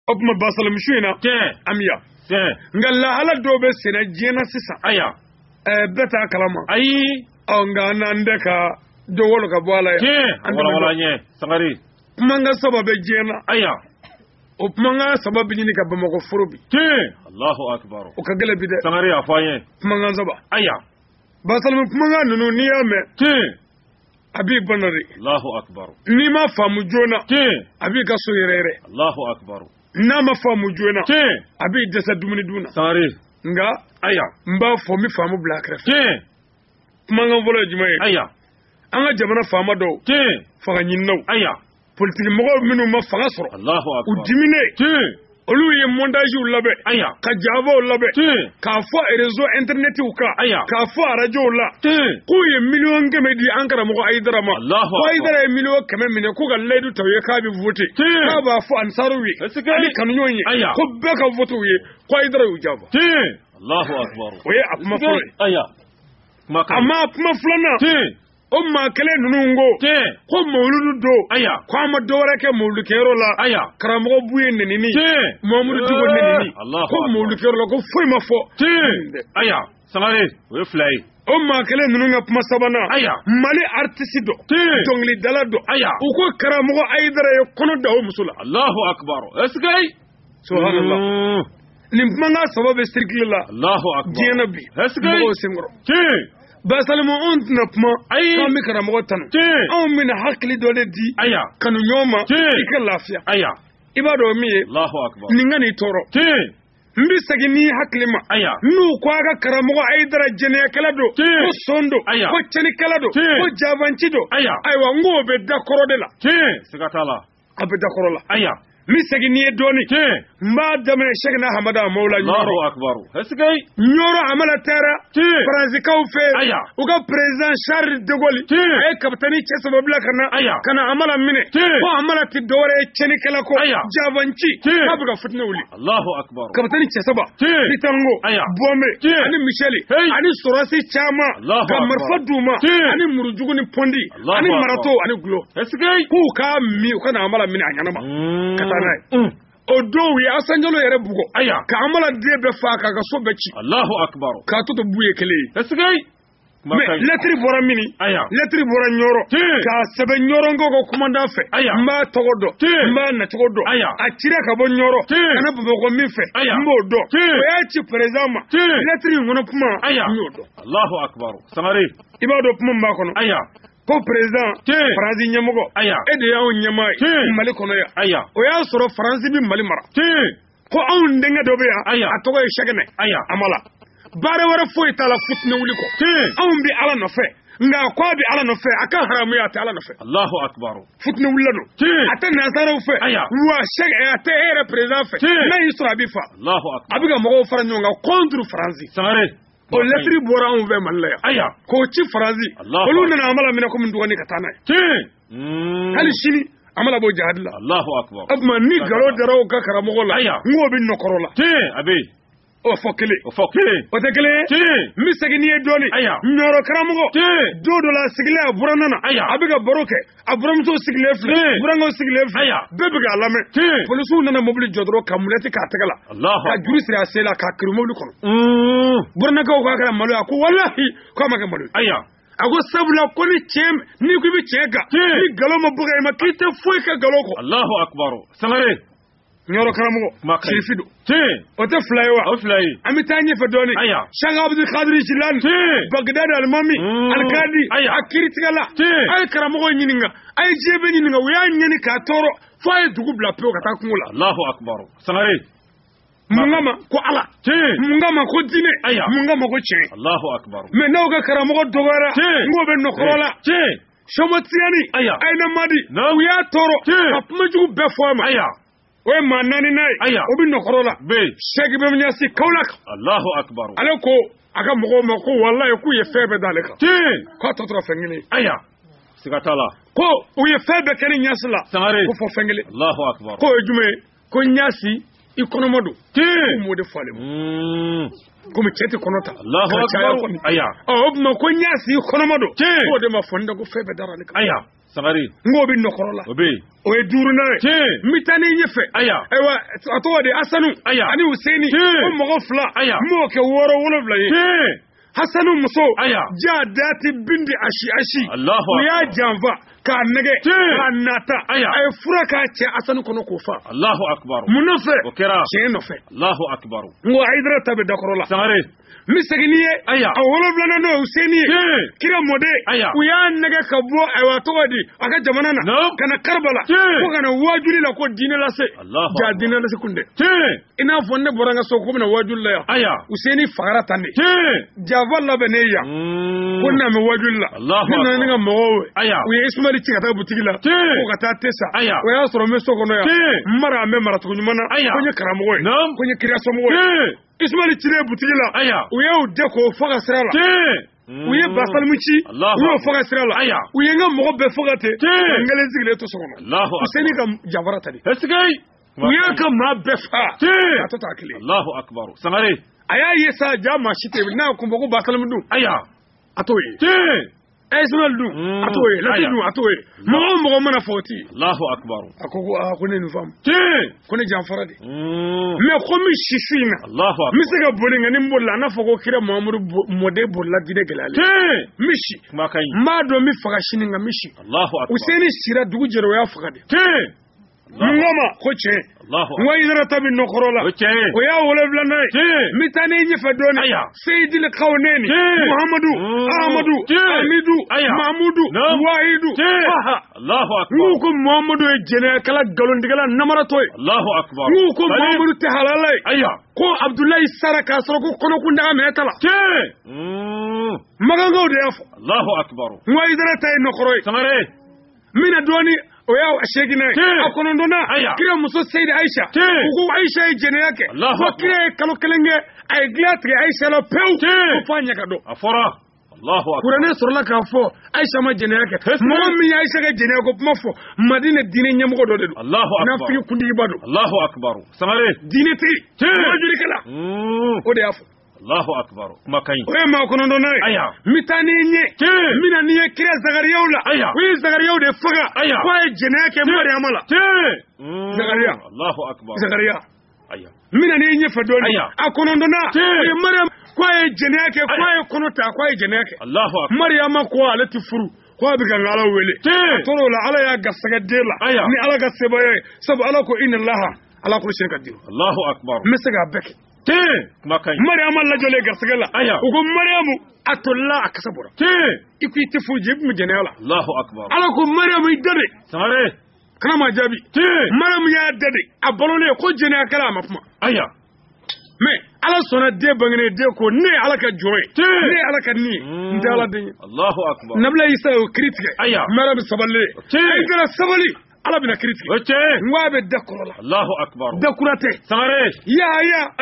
o kuma basalam shuina amiya ngalla hala dobe sina jena sisa aya beta kalama ayi nga nande ka dowol ka bola ya wala nye sangari manga sababe jena aya o manga sababe ni ka bamako furubi Allahu akbar o ka gele bide sangari afanye manga zaba aya basalam manga nunu niyame abi banari Allahu akbar ni ma famu jona abi ka so yerere Allahu akbar na ma famu jona abi desa dumuni duna sangari nga aya mba fo mi famu black ref manga volo jumaye aya anga jamana fama do faga nyinno aya politique mo minu ma faga soro Allahu akbar udimine olu ye montage labe aya ka javo labe ka fo réseau internet uka ka fo radio la ku ye million keme di ankara mo aidara ma ko aidara million keme mine ku ga ledu tawe ka bi vote ka ba fo ansaru wi ani kanu nyonye ko be ka vote wi ko aidara u javo Allahu akbar oye akuma fo aya amma akuma flana o ma kele nunungo ko mawludu do ko ma dore ke mawludu kero la karamo buye nenini mamudu digo nenini ko mawludu kero la ko foi ma fo sangare we fly o ma kele nununga kuma sabana mali artiste do jongli dala do u ko karamo aidara e kono da o musula Allahu akbar esgay subhanallah limpanga sababe circle la Allahu akbar jenabi esgay mo singro basalmo ontna pma kami karamo tanu on min hakli dole di kanu nyoma ike lafiya ibado mi Allahu akbar ningani toro mbi sagini haklima nu ko aga karamo aidara jene kalado ko sondo ko cheni kalado ko javanchido aywa ngobe dakoro de la sigatala abe dakoro la mi sagini doni mba damene shekna hamada maula Allahu akbar hesgay nyoro amala tera franzi kaw fe uga president Charles de Gaulle ay kaptani cheso babla kana amala mine ko amala ti dore cheni kala ko javanchi kabuga futna wuli Allahu akbar kaptani cheso ba bitango bombe ani micheli ani sorasi chama gamar faduma ani murujugu ni pondi ani marato ani glo hesgay ku ka mi kana amala mine anyana ma odowi asanjalo yere bugo ka amala debe fa ka so beci Allahu akbar ka to buye kele esgay letri bora mini letri bora nyoro ka sebe nyoro ngogo kumanda fe ma togodo ma na togodo atire ka bo nyoro kana bo ko mi fe mbodo oyachi prezama letri ngono puma nyodo Allahu akbar samari ibado puma makono ko president France nyamugo ede yawo nyamai mali kono ya o ya soro France bi mali mara ko on ndenga dobe ya atogo e shagene amala bare wara foi tala futne wuli ko on bi ala no fe nga ko bi ala no fe aka haramu ya ta ala no fe Allahu akbar futne wulano ata nasara fe wa shage ata era president fe na yusra bi fa Allahu akbar abiga mo faranyo nga contre France sare o letri bora on ve malaya ko ci frazi olu na amala mina ko mun dugani katana hali shini amala bo jahadla Allahu akbar abma ni garo daraw ka karamo gola ngo bin nokorola abi o fokele o tekele mi segini e doni nyoro karamo go dodo la sigle buranana abiga baroke abramto sigle fle burango sigle fle bebiga lame polisu nana mobili jodro kamuleti ka tegala ka jurisri asela ka kirmo lu kono burna ko ka malu ko wallahi ko maka malu ago sabula ko ni chem ni ko bi chega ni galo ma buga ma kite foi ka galo ko Allahu akbar sangare nyoro karamo shirifido o te fly ami tanye fa doni shanga abdul qadir jilan bagdad al mami al kadi akiritigala ay karamo ko nyininga ay jebe nyininga wuya nyini ka toro fay dugu bla pe ka ta kungula Allahu akbar sangare mungama ko ala mungama ko dine mungama ko che Allahu akbar me nawga karamo ko dogara ngobe nokorola shomotiani ay na madi wuya toro apma jugu be foma we manani nay obi nokorola shegi be nyasi kaulak Allahu akbar aleko aga mogo mako wallahi ku ye febe daleka ko to tro fengini sigatala ko u ye febe keni nyasla ko fo fengile Allahu akbar ko jume ko nyasi ikonomodo mo de fale ko mi chete konota Allahu akbar o ma ko nyasi ikonomodo ko de ma fonda ko febe daleka Sangari. Ngo bi nokorola. Obe. O e duru na. Mitani nyefe. Aya. Ewa ato de Hasanu. Aya. Ani Husaini. O mogo fla. Aya. Mo ke woro wolofla yi. Hasanu muso. Aya. Ja dati bindi ashi. Allahu akbar. Ya janva ka nege ka nata. Aya. Ay fura ka che Hasanu kono kofa. Allahu akbar. Munofe. Okera. Che no fe. Allahu akbar. Ngo aidra tabe dakorola. Sangari. Miseginiye. Aya. A wolofla no Husaini. Kira mode. Aya. Uya nege ka bo ay watodi aka jamana na. Kana Karbala. Ko kana wajuli la ko dine la se. Allahu. Ja dine la se kunde. Ina fonne boranga so ko na wajul la ya. Aya. Husaini fagara tande. Javalla beneya. Kunna me wajul la. Allahu. Nina nga mowe. Aya. Uya Ismaili chikata butigi la. Ko kata tesa. Aya. Uya soro me so kono ya. Mara me mara tunyumana. Konye karamowe. Konye kiriaso mowe. Ismaili chire butigi la. Aya. Uya udeko faga sirala. Uye basalmuchi. Uye faga sirala. Aya. Uye nga mogo be faga te. Ngale zigile to sokono. Allahu. Husaini ka javara tadi. Esgai. Uye ka ma be fa. Ato takili. Allahu akbar. Sangari. Aya yesa jama shite na kumbogo basalmudu. Aya. Atoye. Ismail du. Atoye. Lati du atoye. Mogo mana foti. Allahu akbar. Akone nu fam. Kone jamfara de. Me komi shifina. Allahu akbar. Misega bolinga nimbola na fogo kira Muhammadu mode bolla dide gelale. Mishi. Makai. Mado mi faga shininga mishi. Allahu akbar. Usaini sira dugu jero ya faga de. Ngoma koche. Allahu. Wa idra tabi nokorola. Koche. O ya wole blanay. Mitane nyefa doni. Aya. Sayyidil Kawneni. Muhammadu, Ahmadu, Hamidu, Mahmudu, Wahidu. Allahu akbar. Nguko Muhammadu e jene kala galondigala namara toy. Allahu akbar. Nguko Muhammadu te halalay. Aya. Ko Abdullahi Saraka soro ko kono kunda ametala. Magango de yafo. Allahu akbar. Wa idra tay nokoroy. Sangare. Mina doni oya ashegina akonondona kira muso Sayyid Aisha ko Aisha jene yake ko kira kalokelenge ay glatre Aisha la pew ko fanya kado afora Allahu akbar kurane sorla ka fo Aisha ma jene yake mo mi Aisha ga jene ko mafo Madina dine nyamgo do de Allahu akbar na fi kundi ibadu Allahu akbar samare dine ti wajuri kala o de afo Allahu akbar makai o ma kono do nay aya mitani nye mina niye kira Zakariya la aya wi Zakariya de faga ko jene yake Maryam la Zakariya Allahu akbar Zakariya aya mina niye nye fadoni akono do na Maryam ko jene yake ko kono ta ko jene yake Allahu akbar Maryam ko alati furu ko bi kan ala wele toro la ala ya gasaga dela ni ala gaseba sabu ala ko inna Allah ala kulli shay'in qadir Allahu akbar misega bek makai Maryam la jole garsagala ko Maryamu atolla akasabura ikuiti fuje mu jenela Allahu akbar ala ko Maryamu idade sare kana ma jabi Maryamu ya dade abalone ko jene kala mafuma aya me ala sona de bangene de ko ne ala ka joy ne ala ka ni ndala de Allahu akbar nabla isa o critique Maryam saballe ay gara sabali ala bina critique ngwabe dakorola Allahu akbar dakurate sare ya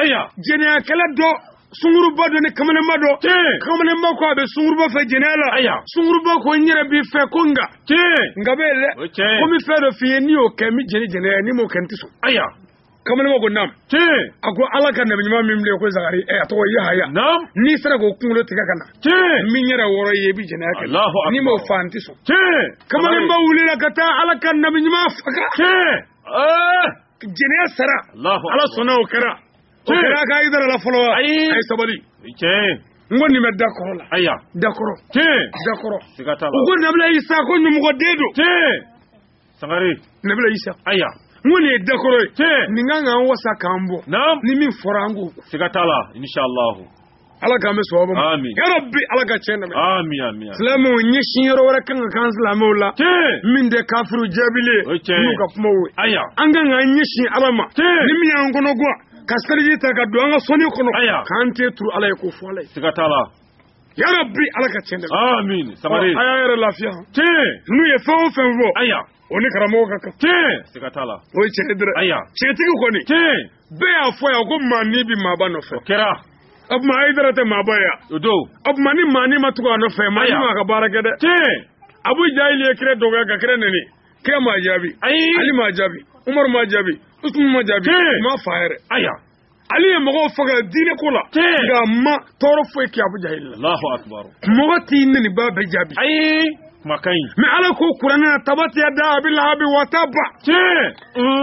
aya jene kala do sunguru bado ne kamane mado kamane mako abe sunguru ba fe jenela sunguru ba ko nyere bi fe konga ngabele ko mi fe do fi ni o kemi jene ni mo kanti so aya kamane mako nam ako ala kan ne nyima mimle ko Zakari to ya nam ni sara ko kungulo tiga kana mi nyere woro ye bi jene yake ni mo fanti so kamane ba wulira kata ala kan ne nyima faka jene sara ala sona o kara okera ka idara la folo ay sabali ngoni me dakorola dakoro sikatala ugo nabla Isa ko nyumugo dedo sangari nabla Isa aya ngoni dakoro ninganga wasa kambo ni min forangu sikatala inshallah ala ka me sobo amin ya rabbi ala ka chena me amin islamu nyishi yoro wara kan islamu la min de kafiru jabile nuka kuma we aya anga nyishi alama ni mi yangono gwa kasarji ta ga duanga soni kono kante turu ala ko folay sikatala ya rabbi ala ka chenda amin samari aya lafiya nu ye fo fenvo aya oni karamo kaka sikatala o chedre aya chetigi koni be afo ya ko mani bi maba no fe kera ab ma idara te maba ya odo ab mani matuko no fe mani ma ka baraka de abu jahili kire doga ka kire neni kire ma jabi ali ma jabi Umar ma jabi Usman ma jabi ma fayre aya ali ye mogo faga dine ko la ga ma toro fo ki abu jahil Allahu akbar mogo ti neni ba be jabi Makai. Mais ala ko Qur'ana tabati yada abi lahabi wa tabba.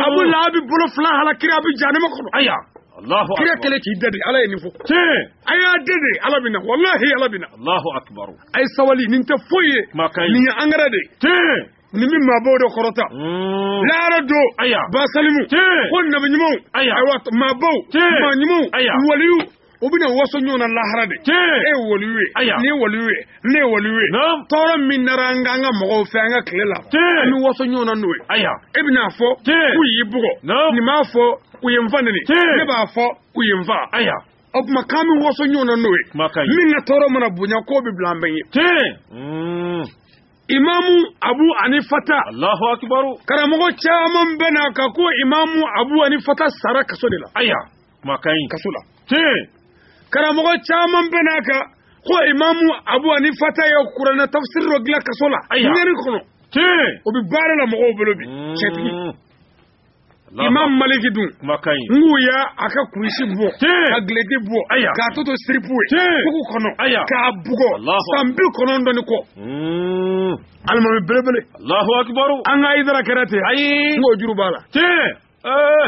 Abu lahabi bolo fla hala kira abi janama kono. Aya. Allahu akbar. Kira kele ki dadi ala ni fo. Aya dadi ala bina wallahi ala bina. Allahu akbar. Ay sawali ninte foye. Makai. Ni angara de. Ni min mabodo korota. La rado. Aya. Basalimu. Ko nabi nyimo. Aya. Ay wat mabo. Ma nyimo. Waliyu. Obina waso nyona lahara de woliwe ni woliwe toro min naranga nga mo fe nga klela ni waso nyona noe ebina fo ku yibugo ni ma fo ku yemva ni ba fo ku yemva op makami waso nyona noe min na toro mana bunya ko bi blambenye Imamu Abu Anifata Allahu akbar karamogo chaman bena ka ko Imamu Abu Anifata sara kasodela makai kasula karamogo chaman benaka ko Imamu Abu Anifata ya Qur'ana tafsir rogla kasola ngani kono obi bare la mo bolobi chetni Imam Malik dun makai nguya aka kuishi bo aglede bo ka toto siripuwe kuku kono ka bugo sambi kono ndoni ko almami belebele Allahu akbar anga idara karate ngo juru bala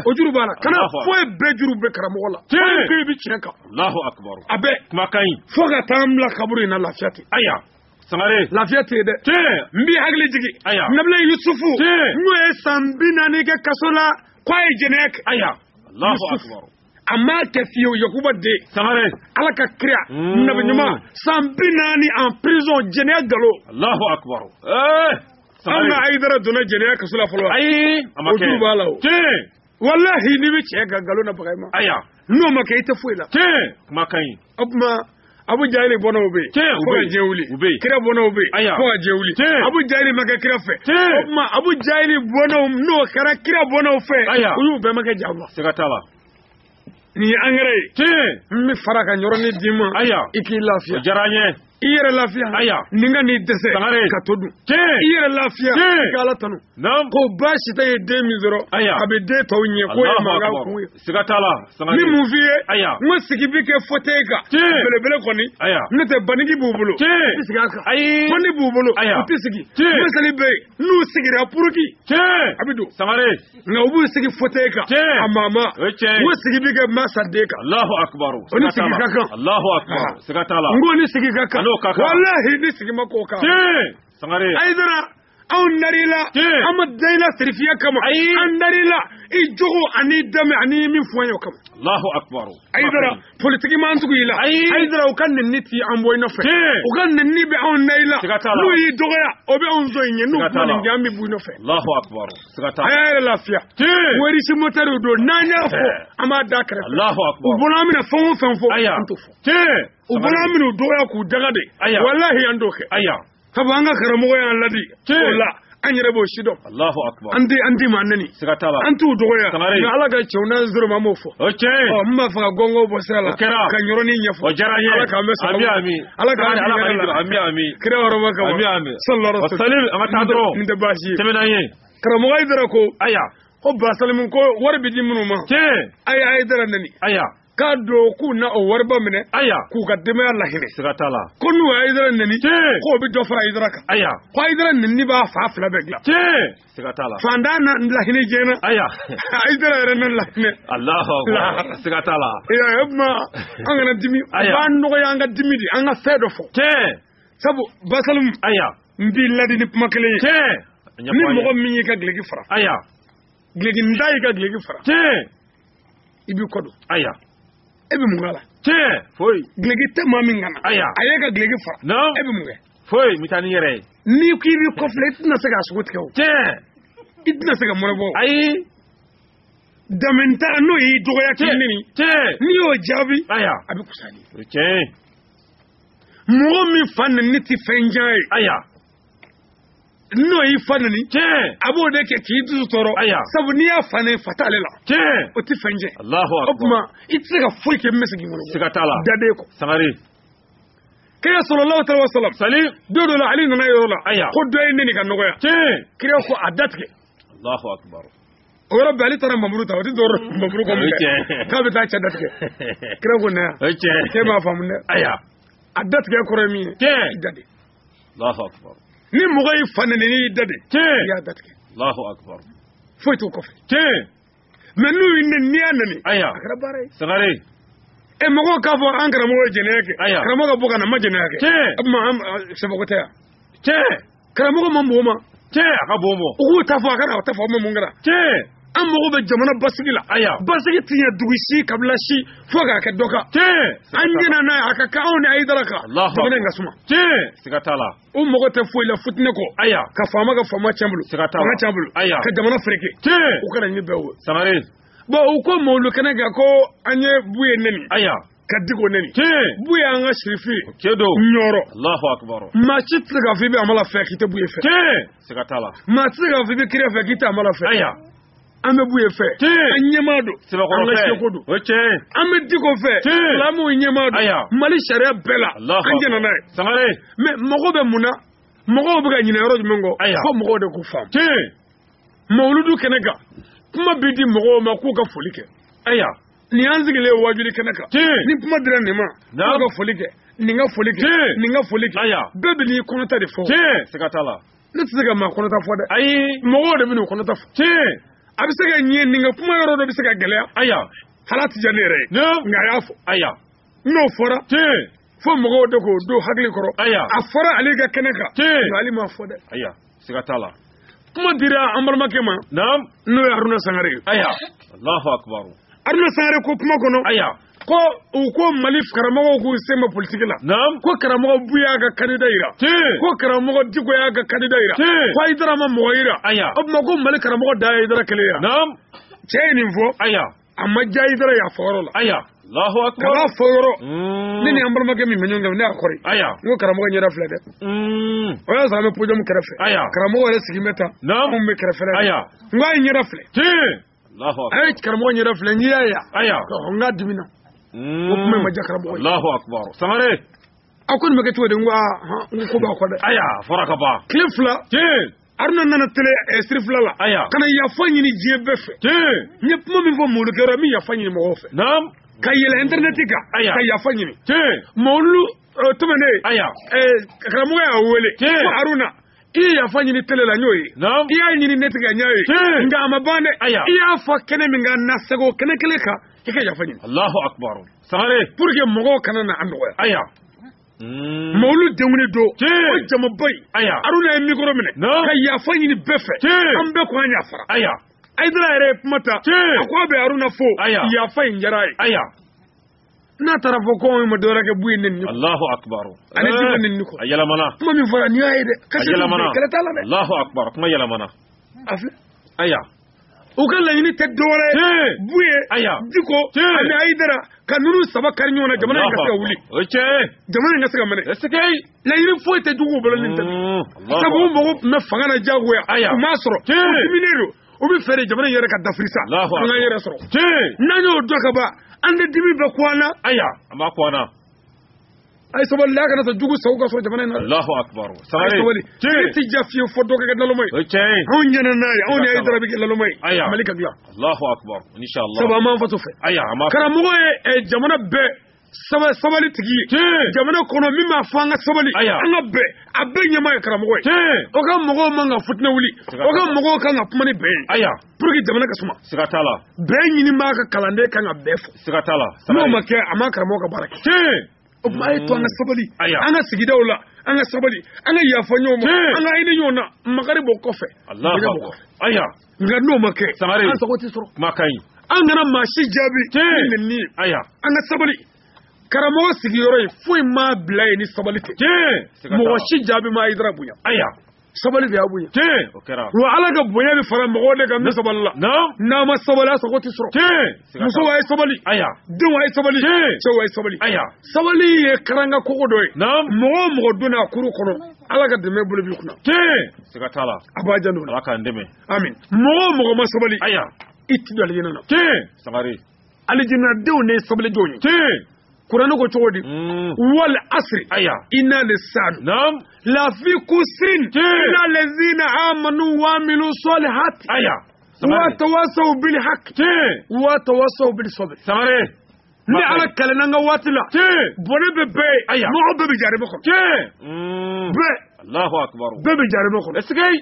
ojuru bala kana foye be juru be karamogo la ko bi chenka Allahu akbar abe makai foga tamla kaburi na lafiyati sangare lafiyati de mbi hagli jigi nabla yusufu ngoe sambina ni ke kasola kwae jenek Allahu akbar amma kafiyo yakuba de sangare alaka kriya nabnyuma sambina ni en prison jenek galo Allahu akbar amma aidara duna jenek kasola folo ojuru bala wallahi ni bi chega galo na bagaima no makaita fuila makai Abu Jahili bona ube ko jeuli kira bona ube ko jeuli Abu Jahili maka kira fe Abu Jahili bona no kara kira bona fe uyu be maka jamba sigatala ni angare mi faraka nyoroni dima iki lafiya jaranye iyere lafiya ninga ni dese ka todu iyere lafiya kala tanu ko bashi taye 2000 abe de tawnye ko maga ku sigatala mi movie mo sigibike foteka belebele koni nete banigi bubulo sigaka bani bubulo utisigi mesali be nu sigira puruki abidu sangare ngabu sigi foteka amama mo sigibike masadeka Allahu akbar Allahu akbar sigatala ngoni sigika wallahi ni sigima ko ka sangare aidara aw narila amma daila sirfiya kama an narila ijogo ani dame ani min fuanyo kama Allahu akbar aidara politiki man tugu ila aidara ukan niti amboy no fe ukan ni be aw naila lu yi dogoya obe on zoynye nu man ngambi bu no fe Allahu akbar sigata ayala lafiya wori si motaru do nanya fo ama dakra Allahu akbar ubona mina fon antu fo ubona mina doya ku dagade wallahi andoke tabanga karamogo ya ladi wala anyere bo shido Allahu akbar andi manani sigatala antu doya na alaga chona zuru mamofo mma fa gongo bo sala kanyoro ni nyafo wajaranye alaka mesa ami kira waro maka ami sallallahu alaihi wasallam amatadro nde bashi temenaye karamogo idara ko ko basalimun ko warbi dimunu ma ay idara nani ka do ku na o warba mine ku ka deme Allah hine sigatala kunu aidara nani ko bi do fara idara ka ko aidara nani ba fa fla begla sigatala fanda na Allah hine jena aidara ran Allah hine Allahu akbar sigatala ya yabma angana dimi ba no ya anga dimi di anga fedo fo sabu basalum mbi ladi ni makale ni mo mi ka glegi fara glegi ndai ka glegi fara ibi kodo ebi mungala foi glegi te mami ngana ayega glegi fara ebi munge foi mitani yere ni kiri conflict na sega sugut kew idna sega morebo damenta no yi doya kinni ni o jabi abi kusani mo mi fan ni ti fenjai no yi fanani abo de ke ki du toro sabu ni ya fane fatale la o ti fenje Allahu akbar itsega fulke mesigi mo sigatala dade ko sangari kaya sallallahu alaihi wasallam salim dodo la ali na yola ko doy ni kan nogoya kire ko adatke Allahu akbar o rabbi ali tara mamru ta wati dor mamru ko mo ka be ta chadatke kire ko na ke ma famne adatke ko remi dade Allahu akbar ni mɔgɔ y'i fa nɛni n'i da de i y'a datigɛ Allahu akbar foyi t'o kɔfɛ mais n'u y'i nɛni n'i y'a nɛni a kɛra baara ye Sangare mɔgɔw k'a fɔ an karamɔgɔ ye jɛnɛya kɛ karamɔgɔ ka bɔ ka na ma jɛnɛya kɛ sabako tɛ yan karamɔgɔ ma mɔgɔ ma a ka bon u k'u ta fɔ a kana o ta fɔ ma mun kɛra an mago bɛ jamana basigi la basigi tɛ ɲɛ dugu si kabila si fo k'a kɛ dɔ kan an ɲɛna n'a ye a ka kan anw ni Hayidara kan jamana in ka suma siga t'a la u mago tɛ foyi la futinɛ kɔ ka faama ka faama tiɲɛ bolo fanga tiɲɛ bolo ka jamana fereke u kana ɲini bɛɛ wo Sangare bon u ko Mawulu kɛnɛ kan ko an ye Buye nɛni ka Diko nɛni Buye an ka sirifi ɲɔrɔ Allahu akbar maa si tɛ se k'a fɔ i bɛ Amala fɛ k'i tɛ Buye fɛ siga t'a la maa tɛ se k'a fɔ i bɛ Kira fɛ k'i tɛ Amala fɛ an bɛ Buye fɛ an ɲɛmaa don an ka seko don an bɛ Diko fɛ silamɛw ɲɛmaa don Mali sariya bɛɛ la an jɛna n'a ye Sangare mais mɔgɔw bɛ mun na mɔgɔw bɛ ka ɲinɛ yɔrɔ jumɛn kɔ fo mɔgɔw de k'u faamu Mawuludu kɛnɛ kan kuma bɛ di mɔgɔw ma k'u ka foli kɛ nin y'an sigilen wajuli kɛnɛ kan ni kuma dira nin ma k'u ka foli kɛ nin ka foli kɛ nin ka foli kɛ bɛɛ bɛ n'i kɔnɔta de fɔ siga t'a la ne tɛ se ka maa kɔnɔta fɔ dɛ mɔgɔw de bɛ n'u kɔnɔta fɔ a bɛ se ka ɲɛ nin ka kuma yɔrɔ dɔ bɛ se ka gɛlɛya hala tɛ diya ne yɛrɛ ye nka a y'a fɔ n'o fɔra fo mɔgɔw de k'o don hakili kɔrɔ a fɔra ale ka kɛnɛ kan nka ale m'a fɔ dɛ siga t'a la kuma dira an balimakɛ ma n'o ye Haruna Sangare ye Allahu akbar Haruna Sangare ko kuma kɔnɔ ko u ko Mali karamɔgɔw k'u sen bɔ politique la ko karamɔgɔ Buye y'a ka candidat yira ko karamɔgɔ Diko y'a ka candidat yira ko Hayidara ma mɔgɔ yira o tuma ko Mali karamɔgɔ da Hayidara kelen yira cɛ ye nin fɔ a ma diya Hayidara y'a fɔ yɔrɔ la Allahu akbar k'a fɔ yɔrɔ ne ni an balimakɛ min bɛ ɲɔgɔn kan ne y'a kɔri n ko karamɔgɔ ɲɛda filɛ dɛ o y'a sɔrɔ an bɛ podium kɛrɛfɛ karamɔgɔ yɛrɛ sigi bɛ tan anw bɛ kɛrɛfɛ n ko a ye ɲɛda filɛ a ye karamɔgɔ ɲɛda filɛ n'i y'a ye n k'a dimina o kuma ma diya karamɔgɔ ye Allahu akbar Sangare a ko nin bɛ kɛ cogo di n ko ko b'a kɔ dɛ fɔra ka ban tile fila Haruna nana tele siri fila la kana yafa ɲini diɲɛ bɛɛ fɛ n ye kuma min fɔ Mawulu kɛyɔrɔ min yafa ɲini mɔgɔw fɛ ka yɛlɛ internet kan ka yafa ɲini Mawulu tɛmɛnen karamɔgɔ y'a wele ko Haruna i ye yafa ɲini tele la n y'o ye i y'a ɲini ne tigɛ n y'a ye nka a ma ban dɛ i y'a fɔ kɛnɛ min kan na sego kɛnɛ kelen kan i ka yafa ɲini Allahu akbar Sangare pour que mɔgɔw kana na an nɔgɔya Mawulu denwuni don o jamaba in Haruna ye micro minɛ ka yafa ɲini bɛɛ fɛ an bɛɛ ko an yafara Hayidara yɛrɛ ye kuma ta a ko a bɛ Haruna fo yafa in diyara a ye n'a taara fɔ ko anw ma dɔwɛrɛ kɛ Buye nɛni Allahu akbar ani Diko nɛni kɔ a yɛlɛmana kuma min fɔra nin y'a ye dɛ a yɛlɛmana kɛlɛ t'a la dɛ Allahu akbar kuma yɛlɛmana a filɛ u ka laɲini tɛ dɔwɛrɛ ye Buye Diko ani Hayidara ka ninnu saba kari ɲɔgɔn na jamana in ka se ka wuli jamana in ka se ka minɛ laɲini foyi tɛ juguw bolo nin tɛ sabu u mago tun bɛ fanga na diyagoya u m'a sɔrɔ u diminen don u bɛ fɛ de jamana in yɛrɛ ka dafirisa an ka yɛrɛ sɔrɔ n'an y'o dɔn ka ban an de dimi bɛ ko an na an b'a ko an na a ye sabali a kana sɔn jugu sago ka sɔrɔ jamana in na Allahu akbar a ye sabali ne tɛ ja fiye fɔ dɔ ka kɛ naloma ye anw ɲɛna n'a ye anw ni Hayidara bɛ kɛ naloma ye Mali ka dilan Allahu akbar inshallah sabu an m'an faso fɛ karamɔgɔ ye jamana bɛɛ sabali tigi ye jamana kɔnɔ min b'a fɔ an ka sabali an ka bɛɛ a bɛɛ ɲɛmaa ye karamɔgɔ ye o ka mɔgɔw man ka fitinɛ wuli o ka mɔgɔw kan ka kuma ni bɛɛ ye pour que jamana ka suma siga t'a la bɛɛ ɲini b'a ka kalanden kan ka bɛɛ fɔ siga t'a la n'o ma kɛ a ma karamɔgɔ ka baara kɛ o tuma a ye to an ka sabali an ka sigidaw la an ka sabali an ka yafa ɲɔgɔn ma an ka hinɛ ɲɔgɔn na makari b'o kɔfɛ nka n'o ma kɛ an sago tɛ sɔrɔ an kana maa si jaabi ni nin ye an ka sabali karamɔgɔ sigiyɔrɔ ye foyi m'a bila yen ni sabali tɛ mɔgɔ si jaabi ma Hayidara bonya sabali de y'a bonya wa Ala ka bonya bɛ fara mɔgɔw de kan ne sabali la n'a ma sabali a sago tɛ sɔrɔ musow a ye sabali denw a ye sabali cɛw a ye sabali sabali ye karanga kogo dɔ ye mɔgɔ o mɔgɔ donna a kuru kɔnɔ Ala ka dɛmɛ bolo b'i kunna a b'a janto o la amin mɔgɔ o mɔgɔ ma sabali i ti don alijinɛ na alijinɛdenw ne ye sabalidenw ye Kur'an ko cogo di wal asri inna lisan la fi kusrin illa allazina amanu wa amilu solihat wa tawasaw bil haqq wa tawasaw bis sabr ni Ala kalan nga waati la bone bɛ bɛɛ mɔgɔ bɛɛ bɛ jaribi kɔnɔ bɛɛ Allahu akbar bɛɛ bɛ jarima kɔnɔ esigay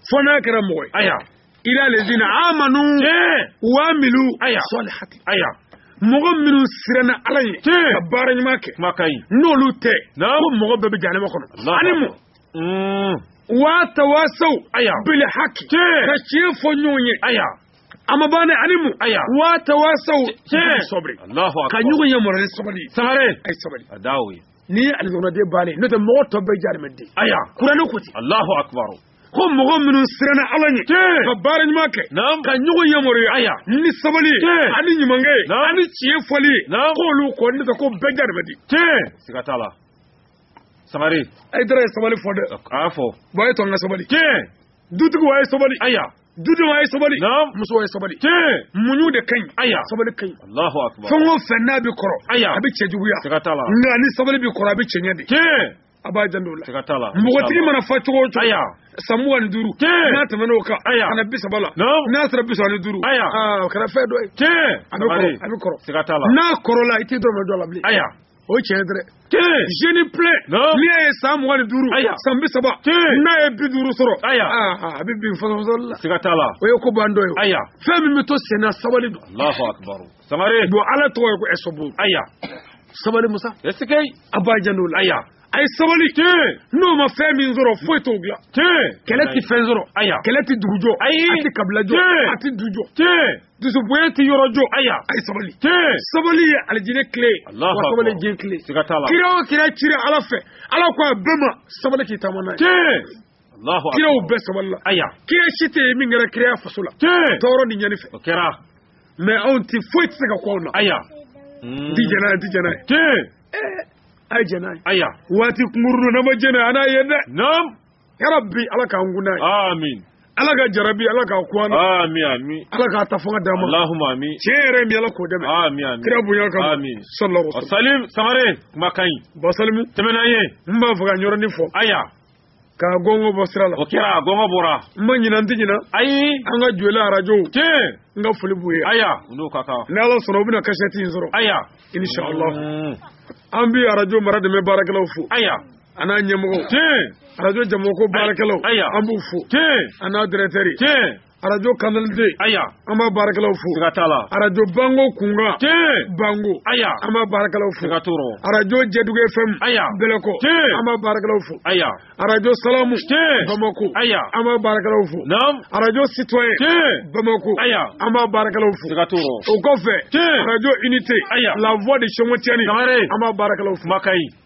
fo n'a kɛra mɔgɔ ye aya ila lezina amanu wa amilu salihati aya mɔgɔ minnu siranna Ala ye ka baara ɲuman kɛ makai n'olu tɛ ko mɔgɔ bɛɛ bɛ jarima kɔnɔ ani mun wa tawasaw bil haqi ka tiɲɛ fɔ ɲɔgɔn ye aya amabane animu wa tawasaw sabri Allahu akbar ka ɲɔgɔn ye mɔrɔni sabali samare ay sabali adawi ni alizona de bale no te mɔgɔ tɔ bɛɛ jarima de aya kurani kuti Allahu akbar ko mɔgɔ minnu siranna Ala ye ka baara ɲuman kɛ ka ɲɔgɔn ye mɔrɔ ye ni sabali ani ɲumankɛ ani tiɲɛ fɔli k'olu kɔni tɛ ko bɛɛ jarima de sigatala samare ay dara sabali fɔ dɛ a fɔ bo ay to nga sabali dutigi wa ay sabali dudenw a ye sabali musow a ye sabali muɲu de ka ɲi sabali ka ɲi Allahu akbar fɛn o fɛn n'a bɛ kɔrɔ a bɛ cɛ juguya nka ni sabali bɛ kɔrɔ a bɛ cɛ ɲɛ de a b'a janto o la npogotigi mana fa cogo o cogo san 25 n'a tɛmɛn'o kan ka na 30 la n'a sera 35 o kɛra fɛn dɔ ye a bɛ kɔrɔ n'a kɔrɔla i tɛ dɔrɔmɛ dɔ la bilen o ye tiɲɛ dɛ jeune plein n'i ye san 25 san 30 n'a ye 50 sɔrɔ a bɛ bin fasɔsɔli la siga t'a la o ye ko ban dɔ ye fɛn min bɛ to sen na sabali don Allahu akbar samare bon Ala tɔgɔ ye ko ɛsɔbu sabali musa a b'a janto o la a ye sabali n'o ma fɛn min sɔrɔ foyi t'o dilan kɛlɛ tɛ fɛn sɔrɔ kɛlɛ tɛ dugu jɔ a tɛ kabila jɔ a tɛ du jɔ dusu bonya tɛ yɔrɔ jɔ a ye sabali sabali ye alijinɛ tile wa sabali ye diɲɛ tile kira o kira cira Ala fɛ Ala ko a bɛɛ ma sabali k'i taama n'a ye kiraw bɛɛ sabali la kira si tɛ yen min kɛra kiraya faso la tɔɔrɔ ni ɲani fɛ mais anw tɛ foyi tɛ se ka kɔ anw na di jɛn'a ye ay jɛn'a ye waati kunkurunin na ma jɛn'a ye a n'a ye dɛ ya rabbi Ala k'an kun n'a ye amin Ala ka jarabi Ala k'a kun an na amin Ala k'a ta fanga d'an ma Allahumma amin tiɲɛ yɛrɛ min Ala k'o dɛmɛ amin kira bonya kama amin sallallahu alaihi wasallam salim samare kuma kaɲi basalimu tɛmɛna ye n b'a fɛ ka ɲɔrɔnin fɔ ka gɔngɔ bɔ sira la o kɛra gɔngɔ bɔra n ma ɲinɛ n tɛ ɲinɛ ayi an ka joli arajow n ka foli b'u ye n'o ka kan ni Ala sɔnna u bɛna kasɛti in sɔrɔ inshallah an bɛ arajo mara dɛmɛ baarakɛlaw fo a n'a ɲɛmɔgɔw arajo jamako baarakɛlaw an b'u fo a n'a directeur arajo kanal D an b'a baarakɛlaw fo arajo bango kunga bango an b'a baarakɛlaw fo arajo Jɛdugu FM Bɛlɛkɔ an b'a baarakɛlaw fo arajo Salamu Bamako an b'a baarakɛlaw fo arajo Citoyen Bamako an b'a baarakɛlaw fo o kɔfɛ arajo Unité la voix de Chomotiyani an b'a baarakɛlaw fo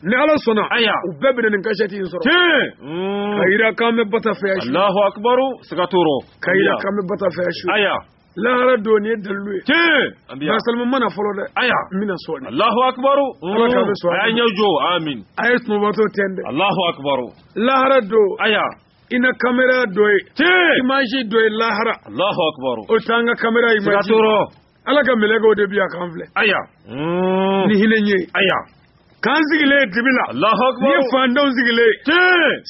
ni Ala sɔnna u bɛɛ bɛ nin kasɛti in sɔrɔ ka yira k'an bɛ bata fɛ yan Allahu akbar sigatoro ka yira k'an bɛ bata fɛ yan lahara don ni ye dalilu ye basalmu mana fɔlɔ dɛ n bɛna sɔɔni Allahu akbar Ala k'an bɛ sɔn a y'a ɲɛ jɔ amin a ye sumabatɔ tɛn dɛ Allahu akbar lahara don ina kamera dɔ ye image dɔ ye lahara Allahu akbar o t'an ka kamera image Ala ka mɛlɛkɛw de bi a kan filɛ ni hinɛ n ye k'an sigilen dibi la ni ye fantanw sigilen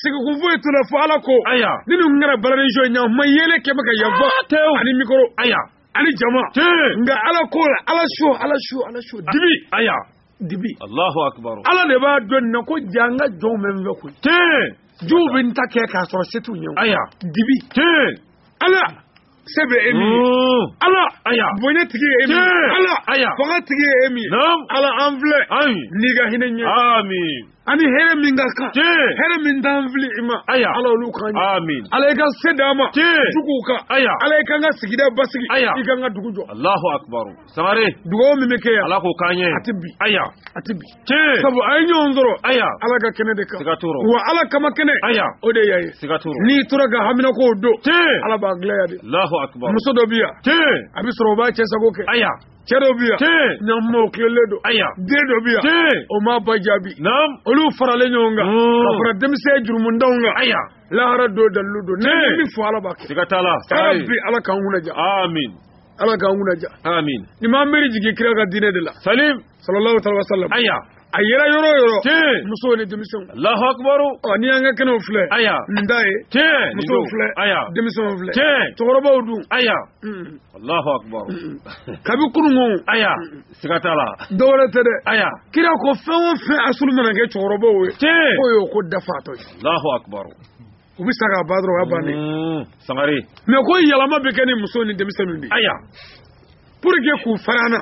sigikun foyi t'u la fo Ala ko ni ninnu kɛra balaniso ɲɛ ma yɛlɛ kɛ bɛ ka yafa ani mikoro ani jama nka Ala ko la Ala su dibi dibi Allahu akbar Ala de b'a dɔn nin na ko ja an ka jɔnw bɛ n fɛ koyi juw bɛ n ta kɛ k'a sɔrɔ se t'u ɲɛ dibi Ala se bɛ e min ye Ala bonya tigi ye e min ye Ala fanga tigi ye e min ye Ala an filɛ n'i ka hinɛ ɲɛ amin ani hɛrɛ min ka kan hɛrɛ min t'an fili i ma Ala olu kan ɲe Ala i ka se d'an ma juguw kan Ala i kan ka sigida basigi i kan ka dugu jɔ Allahu akbar samare dugawu min bɛ kɛ yan Ala k'o k'an ye a tɛ bi sabu a ye ɲɔgɔn sɔrɔ Ala ka kɛnɛ de kan wa Ala kama kɛnɛ o de y'a ye n'i tora ka hamina kow don Ala b'a dilan yan de Allahu akbar muso dɔ bi yan a bɛ sɔrɔ o b'a cɛ sago kɛ cɛ dɔ bi yan ɲamumaw tilelen don den dɔ bi yan o m'a ba jaabi olu faralen ɲɔgɔn kan ka fara denmisɛn jurumundanw kan lahara don dalilu don ne min fɔ Ala b'a kɛ bi Ala k'an kunna ja amin Ala k'an kunna ja amin ni ma miiri jigin kira ka diinɛ de la salim sallallahu alaihi wa sallam a yɛrɛ yɔrɔ o yɔrɔ tiɲɛ musow ni denmisɛnw Allahu akbar ɔ ni y'an ka kɛnɛw filɛ aya nin t'a ye tiɲɛ musow filɛ aya denmisɛnw filɛ tiɲɛ cɛkɔrɔbaw dun aya Allahu akbar kabi kununko aya siga t'a la dɔwɛrɛ tɛ dɛ aya kira ko fɛn o fɛn asulu mana kɛ cɛkɔrɔbaw ye tiɲɛ k'o y'o ko dafatɔ ye Allahu akbar u bɛ sa k'a ba dɔrɔn o y'a bannen sangare mɛ ko yɛlɛma bɛ kɛ ni musow ni denmisɛnninw de aya pour que k'u fara an na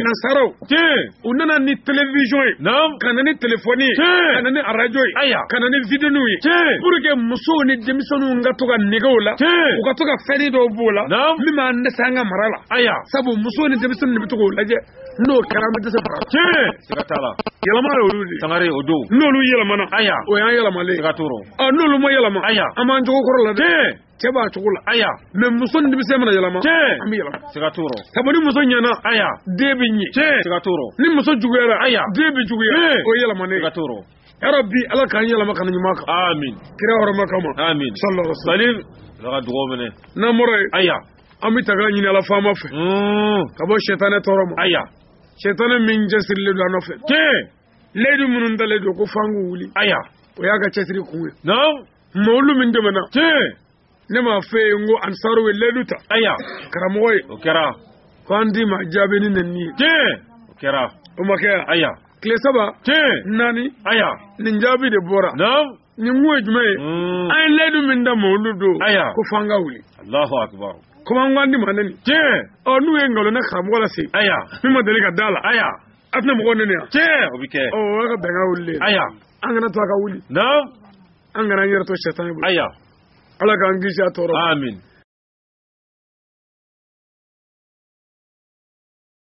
nasaraw u nana ni télévision ye ka na ni téléphone ye ka na ni radio ye ka na ni vidéo ye pour que musow ni denmisɛnninw ka to ka nege o la u ka to ka fɛn dɔw b'o la min b'a dɛsɛ an ka mara la sabu musow ni denmisɛnninw de bɛ to k'o lajɛ n'o kɛra an bɛ dɛsɛ fara siga t'a la yɛlɛma ye olu de sangare o don n'olu yɛlɛmana o y'an yɛlɛmalen siga t'o rɔ n'olu ma yɛlɛma an b'an jogo kɔrɔ la dɛ cɛ b'a cogo la mɛ muso ni denmisɛn mana yɛlɛma an bɛ yɛlɛma siga t'o rɔ sabu ni muso ɲɛna den bɛ ɲɛ siga t'o rɔ ni muso juguyara den bɛ juguya o ye yɛlɛmanen siga t'o rɔ yɔrɔ bi ala k'an yɛlɛma ka na ɲuman kan amin kira hɔrɔma kama amin sallallahu alaihi wasallam salim daga dugawu minɛ n'an bɔra yen an bɛ taga ɲini ala faama fɛ ka bɔ sɛtanɛ tɔɔrɔ ma sɛtanɛ min cɛsirilen don a nɔfɛ leyidu minnu dalen don ko f'an k'u wuli o y'a ka cɛsiri kun ye mɛ olu min tɛmɛna ne m'a fɛ yen n ko ansaru ye leyidu ta karamɔgɔ ye o kɛra ko an d'i ma jaabi ni nin ye o kɛra o ma kɛ yan tile saba naani nin jaabi de bɔra nin kun ye jumɛn ye an ye leyidu min da ma olu don ko f'an ka wuli Allahu akbar komi an ko an di ma ne nin n'u ye nkalon ne karamɔgɔ lase min ma deli ka da la a tɛna mɔgɔw nɛni yan o bɛ kɛ o y'a ka bɛnkan wulilen an kana to a ka wuli an kana an yɛrɛ to sɛtanɛ bolo ala k'an kisi a tɔɔrɔ amin